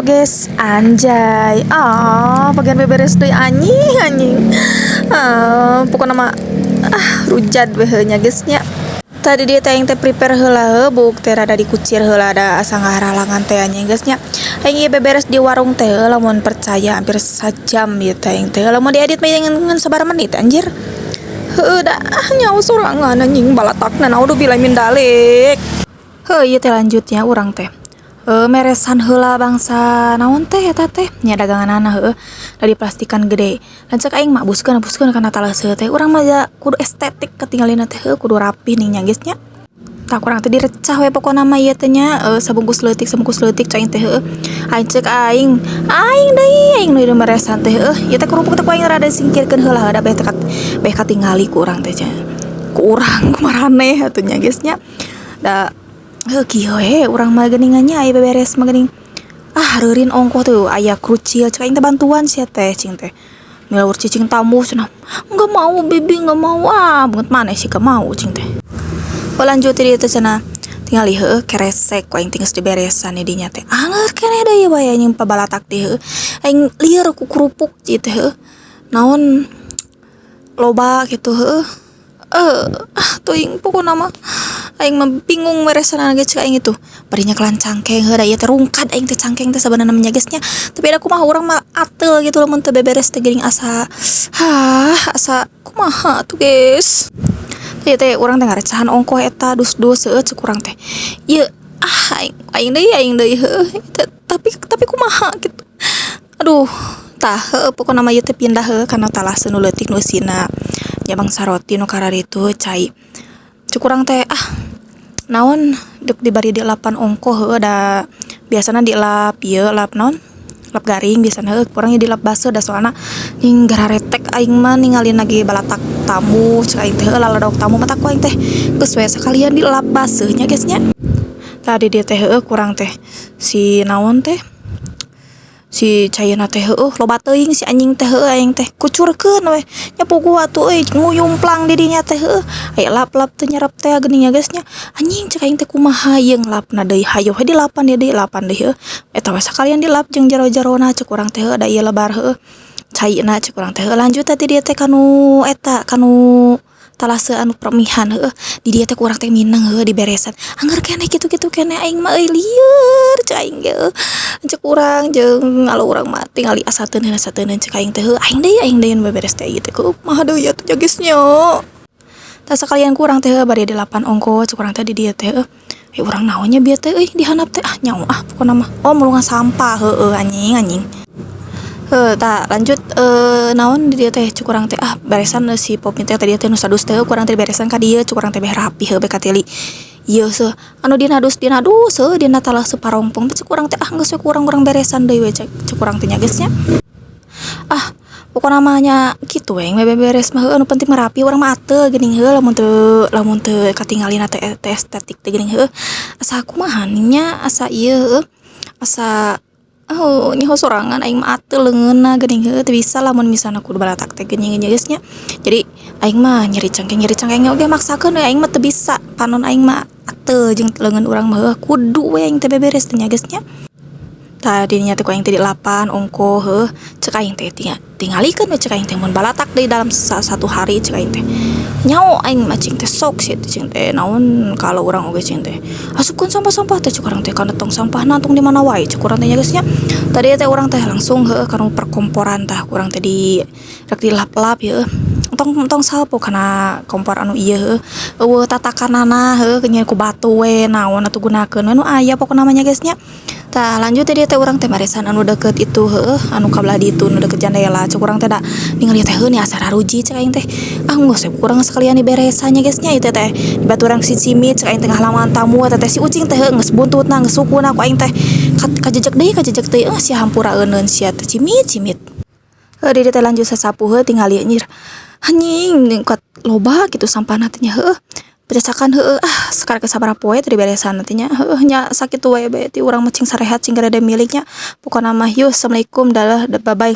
guys, anjay. Bagian beberes deui anjing. Pokoknya mah rujat we nya guys nya. Tadi dia teh prepare heula buk teh rada dikucir heula ada asa ngaharalangan teh anjing guys nya. Aing beberes di warung teh lamun percaya hampir sajam ieu teh teh lamun diedit mah dengan sabar menit anjir. Heuh da nyawa sorangan anjing balatakna naudu bila min dalik. Ieu teh lanjutnya urang teh. Meresan heula bangsa naon teh eta teh nya daganganana da diplastikan gede dan cek aing mah buskeun kana taleuseut teh urang mah kudu estetik ketinggalina teh kudu rapi nih nya geus nya tak urang teh direcah we pokona mah ieu teh nya sabungkus leutik cek aing teh aing cek aing deui meresan teh ieu teh kerupuk teh ku aing rada singkirkeun heula da beh katingali ku urang teh nya ku urang kumaraneh atuh nya geus nya da kieu urang mah geuningannya aya beberes mah geuning hareureun ongkoh tuh aya krucil cek aing teh bantuan sia teh cing teh milawur cicing tamu cenah enggak mau bibi enggak mau banget maneh sih mau cing teh lanjut ieu teh cenah tingali keresek ku aing tinggal diberesan di dinya teh anger keneh da ieu bae anjing pabalatak teh aing lieur ku kerupuk ieu teh naon loba gitu tuing pokona mah aing mah bingung meresana geus cek aing itu barinya kelan cangkeng da ieu teh rungkad aing teh cangkeng teh sabenerna nya geus nya tapi ada kumaha urang mah atel gitu lamun teu beberes teh geuning asa kumaha tuh guys ieu teh urang teh ngarecahan ongkoh eta dus-dus cek urang teh ieu aing deui tapi kumaha gitu aduh tah pokona mah ieu teh pindah kana talaseun nu leutik nu sina nya bangsa roti nu kararitu cai cek urang teh naon dibari di lapan ongkoh da biasana dilap ieu lap naon lap garing biasana urang dilap baso da soalna ning gararetek aing mah ningalin lagi balatak tamu cek aing teh laladok tamu mata ku aing teh geus we sakalian dilap baseuh nya geus nya tadi dia teh kurang teh si naon teh si cayeuna teh loba teuing si anjing teh aing teh kucurkeun we nya puguh atuh nguyumplang di dinya teh aya lap-lap teh nyerep teh geuning geus nya anjing cek aing teh kumaha yeung lapna deui hayo we dilapan deui eta we sakalian dilap jeung jaro-jarona cek urang teh da ieu lebar caina cek urang teh lanjut tadi dia teh kanu talase anu permihan di dia teh kurang teh mineng diberesan angger keneh kitu-kitu keneh aing mah lieur cek aing ge cek urang jeung alo urang mah tingali asa teuneun cek aing teh aing deui beberes teh ieu teh kumaha deui atuh geus nya tah sakalian kurang teh bari di lapan ongko cek urang teh di dia teh urang naonnya bieu teh dihandap teh nyaho pokona mah mulungan sampah anjing tak lanjut naon di dia teh cuk urang teh beresan si Popin teh tadi teh nu sadus teh kurang teh beresan ka dieu cuk urang teh beh rapi beh katili ieu anu dina dus dina talase parongpong cuk urang teh geus we kurang beresan deui we cuk urang teh nya geus nya pokona mah nya kitu we beberes mah anu penting mah rapi urang mah ateu geuning lamun teu katinggalina teh estetik teh geuning asa kumaha nya asa ieu asa nyaho sorangan aing mah ateu leungeunna geuning teu bisa lamun misalna kudu balatak teh geuning geus nya jadi aing mah nyeri cangkeng oge maksakeun aing mah teu bisa panon aing mah ateu jeung leungeun urang mah kudu we aing teh beberes teh nya geus nya tadinya teh ku aing teh di lapan ongkoh cek aing teh tingalikeun we cek aing teh mun balatak deui dalam satu hari cek aing teh nyaho aing mah cing teh sok sih cing teh naon kalau urang oge cing teh asupkeun sampah teh cek urang teh kana tong sampah nantung di mana wae cek urang teh nya geus nya tadi teh urang teh langsung kana perkomporan tah urang teh rek dilap-lap ieu tong salpo kana kompor anu ieu tatakanana nya ku batu we naon atuh gunakeun anu aya pokona namanya geus nya tah lanjut teh dia teh urang teh maresan anu deket itu anu kabelah ditu nu deket jendela cek urang teh da ningali teh nih asa raruji cek aing teh geus we kurang sekalian diberesan nya geus nya ieu teh dibaturan si cimit cek aing teh halaman tamu eta teh si ucing teh geus buntutna geus sukuna ku aing teh kajejeg deui sia hampura euneun sia teh cimit di teh lanjut sasapu tingali anjir anjing kat loba gitu sampahna teh nya pecacakan sekarang sabaraha poe teh diberesan nanti nya nya sakitu wae bae ti urang mah cing sarehat cing garada miliknya pokona mah yo assalamualaikum dalah bye bye